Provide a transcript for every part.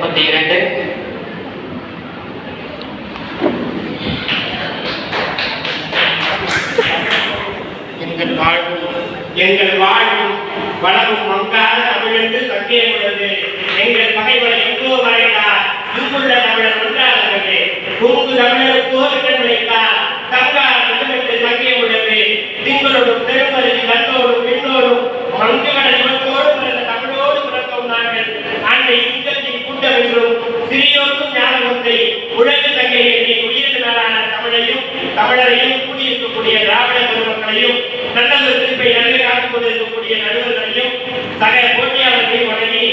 32. எங்கள் வாழ்வும் வளமும் மங்காத தமிழென்று சங்கே உள்ளது. எங்கள் பகைவரை எங்கோ வரைந்தார் இங்குள்ள தமிழர் ஒன்றாகிறது. குங்கு தமிழருக்கோ இடம் வைத்தார் சங்கார் என்று சங்கே உள்ளது. திங்களோடும் பெருமருதி கண்ணோடும் பெண்ணோடும் மங்குகட இவத்தோடு பிறந்த தமிழோடு பிறந்தோம் நாங்கள். அன்னை சிங்கத்தின் கூட்டம் என்றும் சிறியோருக்கும் ஞானத்தை உலக சங்கை எண்ணி உயிரிழந்த நாளான தமிழையும் தமிழரையும் கூடியிருக்கக்கூடிய திராவிட பெருமக்களையும் நல்லது திருப்பை நல்ல காத்துக் கொண்டிருக்கக்கூடிய நடுவர்களையும் சக போட்டியாளர்களையும் வழங்கி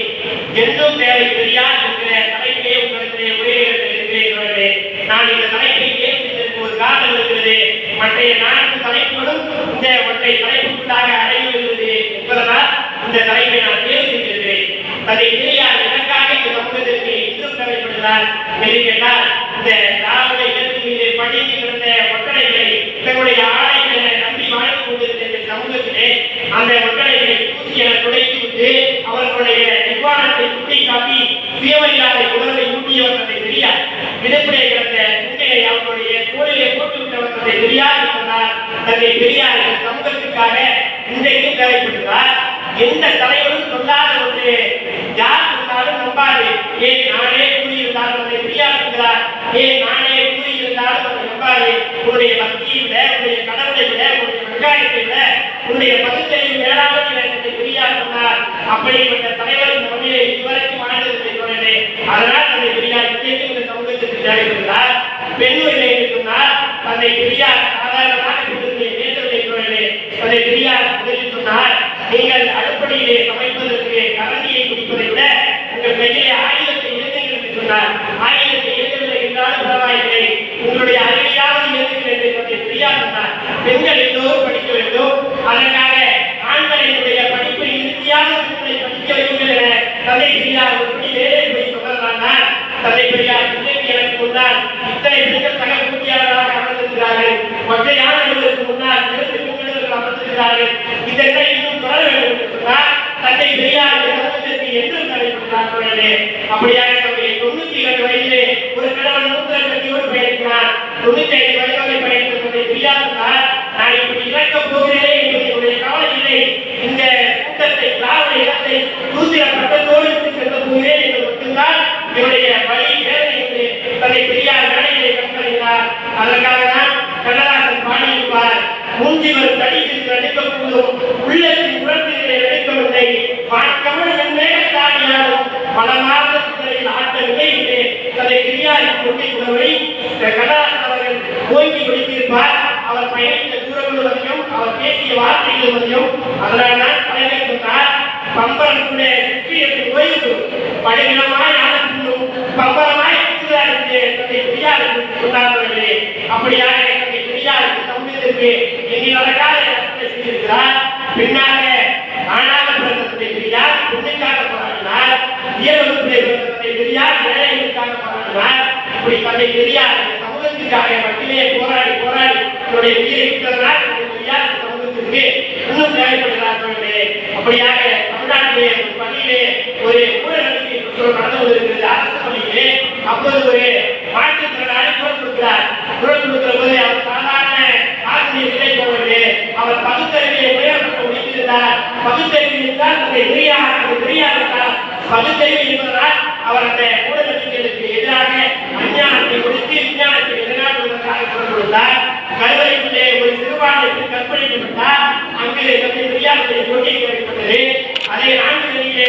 என்றும் தேவை பெரியார் என்கிற தலைப்பை உங்களிடையே உரையிடுகிறேன். நான் இந்த தலைப்பை தேர்ந்தெடுக்க ஒரு காரணம் இருக்கிறது. மற்றைய 4 தலைப்புகளும் இந்த ஒற்றை தலைப்புக்குள்ளாக அடைகிறது என்பதனால் இந்த தலைப்பை நான் தேர்வு செய்திருக்கிறேன். அதை பெரியார் எனக்காக இந்த சமூகத்திற்கு இன்னும் தேவைப்படுகிறார் என்று கேட்டால் இந்த திராவிட இயற்கை மீது படித்து கிடந்த ஒற்றடைகளை தங்களுடைய ஆடைகளை நம்பி வாழ்ந்து கொண்டிருந்த சமூகத்திலே அந்த ஒற்றடைகளை தூசி என துடைத்து விட்டு அவர்களுடைய நிர்வாணத்தை குட்டி காப்பி சுயமரியாதை உணர்வை ஊட்டியவர் தந்தை பெரியார். விடுமுறை கிடந்த உண்மையை அவர்களுடைய தோளிலே போட்டு விட்டவர் தந்தை பெரியார் என்பதால் தந்தை பெரியார் சமூகத்திற்காக இன்றைக்கு தேவைப்படுகிறார். எந்த தலைவரும் சொல்லாத ஒன்று யார் சொன்னாலும் நம்பாது. ஏன் நானே கூறியிருந்தாலும் அதை பெரியார் இருக்கிறார். ஏன் நானே கூறியிருந்தாலும் அதை நம்பாது. உன்னுடைய பக்தியை விட உன்னுடைய கடவுளை விட உன்னுடைய வெங்காயத்தை விட உன்னுடைய பகுத்தறிவு வேளாண்மை தந்தை பெரியார் சொன்னார். அப்படிப்பட்ட தலைவர் இந்த மண்ணிலே இதுவரைக்கும் வாழ்ந்ததை சொன்னே. அதனால் தந்தை பெரியார் இன்றைக்கு இந்த சமூகத்திற்கு தேவைப்படுகிறார். பெண் உரிமை என்று சொன்னால் தந்தை பெரியார் சாதாரணமாக பேசவில்லை சொன்னே. தந்தை பெரியார் முதலில் சொன்னார், நீங்கள் அடுப்படியிலே சமைப்பதற்கு கரண்டியை குடிப்பதை விட உங்கள் கையிலே ஆயுதத்தை இழந்தீர்கள் என்று சொன்னார். ஆயுதத்தை இழந்தவில்லை என்றாலும் பரவாயில்லை, உங்களுடைய அறிவையாவது இழந்தீர்கள் என்று தந்தை பெரியார் சொன்னார். பெண்கள் எல்லோரும் படிக்க வேண்டும். அதற்காக ஆண்களினுடைய படிப்பை இறுதியாக படிக்க வையுங்கள் என தந்தை பெரியார் ஒருபடி வேலை போய் சொன்னதால் தந்தை பெரியார் இன்றைக்கு எனக்கு முன்னால் இத்தனை பெண்கள் சக போட்டியாளராக அமர்ந்திருக்கிறார்கள். ஒற்றையான அலுவலருக்கு முன்னால் 2 பெண்கள் அமர்ந்திருக்கிறார்கள். இதெல்லாம் இன்னும் தொடர வேண்டும் என்று சொன்னால் தந்தை பெரியார் சமூகத்திற்கு என்றும் தலைப்படுகிறார்களே. அப்படியாக நம்முடைய 92 வயதிலே ஒரு கணவன் மூத்த சக்தியோடு பயணிக்கிறார். 95 வயது பயணித்த தந்தை பெரியார் சொன்னார், நான் இப்படி இறக்கப் போகிறேன் என்பதை கவலையில்லை. இந்த கூட்டத்தை திராவிட இடத்தை சூத்திர பட்டத்தோடு செல்ல போகிறேன் என்று மட்டும்தான் என்னுடைய வழி வேலை என்று தந்தை பெரியார் வேலையை கண்டறிந்தார். அதற்காக தான் கண்ணதாசன் பாடியிருப்பார், மூஞ்சி வரும் தடி சென்று நடிக்கக்கூடும் உள்ளத்தின் உணர்வுகளை நடிக்கவில்லை வாக்கமல் மேகத்தாடியாலும் பலமார்ந்த சூழலில் ஆட்டவில்லை என்று தந்தை பெரியாரின் கொள்கை உணர்வை கண்ணதாசன் அவர்கள் ஓங்கி ஒழித்திருப்பார். அவர் பயணித்த தூரங்களும் அவர் பேசிய வார்த்தைகளும் அதனால்தான் தலைவர் சொன்னார், பம்பரம் கூட சுற்றியது ஓய்வு படுகிடமாய் ஆனப்பின்னும் பம்பரமாய் சுற்றுகிறார் என்று தந்தை பெரியாருக்கு சொன்னார்களே. அப்படியாக தந்தை பெரியாருக்கு சமூகத்திற்கு எண்ணிலடங்காத செய்திருக்கிறார். பின்னாக ஆணாக பிறந்த தந்தை பெரியார் பெண்ணுக்காக போராடினார். உயர் வகுப்பிலே பிறந்த தந்தை பெரியார் ஏழைகளுக்காக போராடினார். இப்படி தந்தை பெரியார் சமூகத்திற்காக மட்டுமே போராடி போராடி என்னுடைய உயிரை விட்டதனால் தந்தை பெரியார் சமூகத்திற்கு இன்னும் தேவைப்படுகிறார்களே. அப்படியாக தமிழ்நாட்டிலே ஒரு பள்ளியிலே ஒரு ஊழலுக்கு நடந்து கொண்டிருக்கிறது. அரசு பள்ளியிலே அப்போது ஒரு மாற்றுத்திறனாளி குரல் கொடுக்கிறார். குரல் கொடுக்கிற போது அவர் சாதாரண ஆசிரியர்களை போவது அவர் பகுத்தறிவை உயர்வு முடித்திருந்தார். பகுத்தறிவு இருந்தால் தன்னை பெரியார் பகுத்தறிவு என்பதனால் அவர் அந்த ஊழலுக்கு எதிராக அஞ்ஞானத்தை கொடுத்து விஞ்ஞானத்தை எதிராக குரல் கொடுத்தார். கருவறைக்குள்ளே ஒரு சிறுபான்மைக்கு கற்பழிக்கப்பட்டார். அங்கு தந்தை பெரியாருடைய கொள்கை ஏற்பட்டது. அதே நான்கு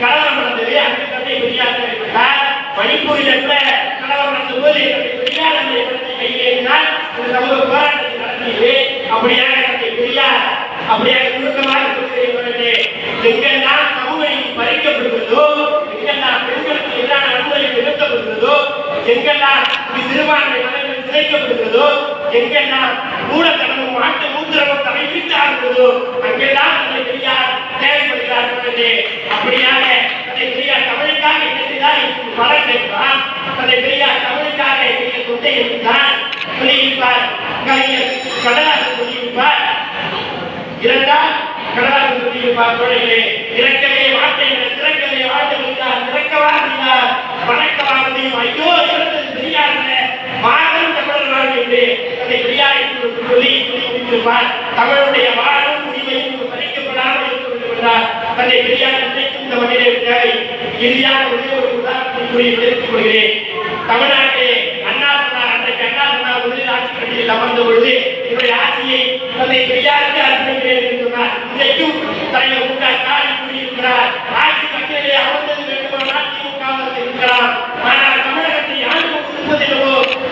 கலவரம் நடந்தது. அங்கு தந்தை பெரியார் ஏற்பட்டார். மணிப்பூரில் கூட கலவரம் நடந்த போது தந்தை பெரியாருடைய படத்தை கையேறினால் இந்த சமூக போராட்டத்தை நடத்தியது. அப்படியாக தந்தை பெரியார் அப்படியாக சுருக்கமாக சொல்கிறேன், எங்கெல்லாம் சமூக நீதி பறிக்கப்படுகிறதோ, எங்கெல்லாம் பெண்களுக்கு எதிரான வன்முறை நிறுத்தப்படுகிறதோ, எங்கெல்லாம் சிறுபான்மை நலன்கள் சிதைக்கப்படுகிறதோ, எங்கெல்லாம் மூலத்தனமும் மாட்டு மூத்திரமும் தலைவிரித்து ஆடுகிறதோ அங்கெல்லாம் தந்தை பெரியார் தேவைப்படுகிறார்கள். அப்படியாக தந்தை பெரியார் தமிழுக்காக என்ன செய்தார் பலன் கேட்கிறார். தந்தை பெரியார் தமிழுக்காக செய்ய கொண்டே இருந்தார் சொல்லியிருப்பார். கடலாசன் சொல்லியிருப்பார், இரண்டால் கடலாசன் சொல்லியிருப்பார், இறக்கவே வார்த்தை திறக்கவே வாழ்ந்து வைத்தார், திறக்கவா செய்தார் இருப்பார். தமிழுடைய வாழும் உரிமையும் பறிக்கப்படாமல் இருக்க வேண்டும் என்றால் தன்னை பெரியார் இன்றைக்கும் இந்த மண்ணிலே தேவை. இறுதியாக ஒரே ஒரு உதாரணத்தை கூறி எடுத்துக் கொள்கிறேன். தமிழ்நாட்டிலே அண்ணா சொன்னார், அன்றைக்கு அண்ணா சொன்னார் முதலில் ஆட்சி கட்சியில் அமர்ந்த பொழுது என்னுடைய ஆட்சியை தன்னை பெரியாருக்கு அர்ப்பணிக்கிறேன் என்று சொன்னார். இன்றைக்கும் தலைவர் மு க ஸ்டாலின் கூறியிருக்கிறார், ஆட்சி கட்சியிலே அமர்ந்தது வேண்டுமானால் திமுக இருக்கலாம், ஆனால் தமிழகத்தை ஆண்டு கொண்டிருப்பதிலோ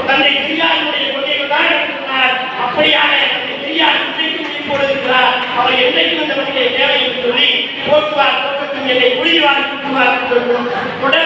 தன்னை பெரியாருடைய கொள்கைகள் தான் என்று சொன்னார். அப்படியாக தன்னை பெரியார் இன்றைக்கும் ஈடுபடுகிறார். அவர் என்றைக்கும் இந்த மண்ணிலே தேவை என்று சொல்லி போக்குவார் தோட்டத்தில் என்னை குடிவார் தொடர்